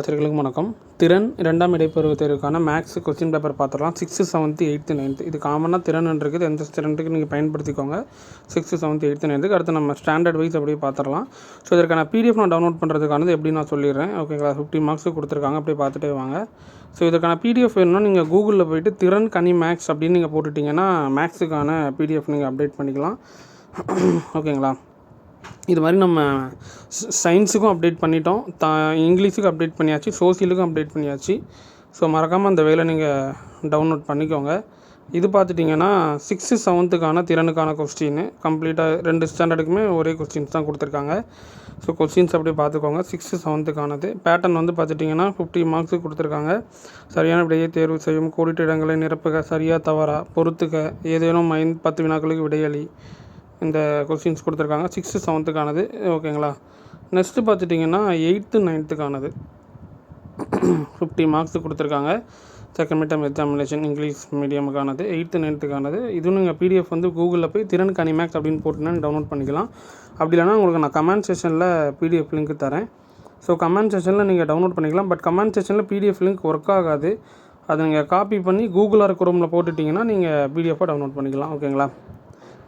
ஆசிரியர்களுக்கு வணக்கம். திறன் 2ஆம் இடைப்பருவத் தேர்வுக்கான மேக்ஸ் கொஸ்டின் பேப்பர் பார்த்துடலாம். 6th, 7th, 8th, 9th இது காமனாக திறன் இருக்குது. எந்த திறனுக்கு நீங்கள் பயன்படுத்திக்கோங்க. 6th, 7th, 8th, 9th அடுத்து நம்ம ஸ்டாண்டர்ட் வைஸ் அப்படியே பார்த்துடலாம். ஸோ இதற்கான பிடிஎஃப் நான் டவுன்லோட் பண்ணுறதுக்கானது எப்படி நான் சொல்லிடுறேன். ஓகேங்களா, 50 மார்க்ஸ் கொடுத்துருக்காங்க. அப்படியே பார்த்துட்டே வாங்க. ஸோ இதற்கான பிடிஎஃப் வேணும்னா நீங்கள் கூகுளில் போய்ட்டு திறன் கனி மேக்ஸ் அப்படின்னு நீங்கள் போட்டுட்டிங்கன்னா மேக்ஸுக்கான பிடிஎஃப் நீங்கள் அப்டேட் பண்ணிக்கலாம். ஓகேங்களா, இது மாதிரி நம்ம சயின்ஸுக்கும் அப்டேட் பண்ணிட்டோம், இங்கிலீஷுக்கும் அப்டேட் பண்ணியாச்சு, சோசியலுக்கும் அப்டேட் பண்ணியாச்சு. ஸோ மறக்காமல் அந்த வேலை நீங்கள் டவுன்லோட் பண்ணிக்கோங்க. இது பார்த்துட்டிங்கன்னா 6th, 7th திறனுக்கான கொஸ்டின் கம்ப்ளீட்டாக 2 ஸ்டாண்டர்டுக்குமே ஒரே கொஸ்டின்ஸ் தான் கொடுத்துருக்காங்க. ஸோ கொஸ்டின்ஸ் அப்படியே பார்த்துக்கோங்க. 6th, 7th பேட்டர்ன் வந்து பார்த்துட்டிங்கன்னா 50 மார்க்ஸுக்கு கொடுத்துருக்காங்க. சரியான விடையை தேர்வு செய்யும், கோடிட்ட இடங்களை நிரப்புக, சரியாக தவறா, பொறுத்துக்க, ஏதேனும் 10 வினாக்களுக்கு விடையளி, இந்த கொஸ்டின்ஸ் கொடுத்துருக்காங்க. 6th, 7th ஓகேங்களா. நெக்ஸ்ட்டு பார்த்துட்டிங்கன்னா 8th, 9th 50 மார்க்ஸ் கொடுத்துருக்காங்க. Second mid term examination English மீடியமுக்கானது 8th, 9th இதுவும் நீங்கள் பிடிஎஃப் வந்து கூகுளில் போய் திறன் கனி மேக்ஸ் அப்படின்னு போட்டுன்னு டவுன்லோட் பண்ணிக்கலாம். அப்படி இல்லைனா உங்களுக்கு நான் கமெண்ட் செஷனில் பிடிஎஃப் லிங்க் தரேன். ஸோ கமெண்ட் செஷனில் நீங்கள் டவுன்லோட் பண்ணிக்கலாம். பட் கமெண்ட் செஷனில் பிடிஎஃப் லிங்க் ஒர்க் ஆகாது. அதை நீங்கள் காப்பி பண்ணி கூகுள் குரோமில் போட்டுட்டிங்கன்னா நீங்கள் பிடிஎஃபாக டவுன்லோட் பண்ணிக்கலாம். ஓகேங்களா,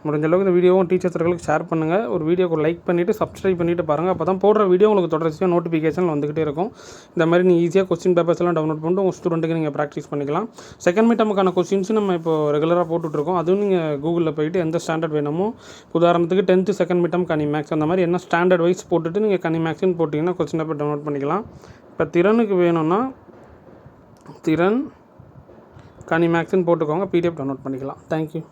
முடிஞ்ச அளவுக்கு இந்த வீடியோவும் டீச்சர்ஸ்களுக்கு ஷேர் பண்ணுங்கள். ஒரு வீடியோக்கு லைக் பண்ணிவிட்டு சப்ஸ்கிரைப் பண்ணிவிட்டு பாருங்கள். அப்போ தான் போடுற வீடியோ உங்களுக்கு தொடர்ச்சியாக நோட்டிஃபிகேஷன் வந்துக்கிட்டே இருக்கும். இந்த மாதிரி நீங்கள் ஈஸியாக கொஸ்டின் பேப்பர்ஸ் எல்லாம் டவுன்லோட் பண்ணிட்டு உங்கள் ஸ்டூடெண்ட்டுக்கு நீங்கள் ப்ராக்டிஸ் பண்ணிக்கலாம். செகண்ட் மிட் டர்முக்கான கொஸ்டின்ஸ் நம்ம இப்போ ரெகுலராக போட்டுட்ருக்கோம். அதுவும் நீங்கள் கூகுளில் போய்ட்டு எந்த ஸ்டாண்டர்ட் வேணுமோ, உதாரணத்துக்கு 10th செகண்ட் மிட் டர்ம் கனி மேக்ஸ் அந்த மாதிரி என்ன ஸ்டாண்டர்ட் வைஸ் போட்டுட்டு நீங்கள் கனி மேக்ஸ்ன்னு போட்டிங்கன்னா கொஸ்டின் பேப்பர் டவுன்லோட் பண்ணிக்கலாம். இப்போ திறனுக்கு வேணும்னா திறன் கனி மேக்ஸ்ன்னு போட்டுக்கோங்க, பிடிஎஃப் டவுன்லோட் பண்ணிக்கலாம். தேங்க்யூ.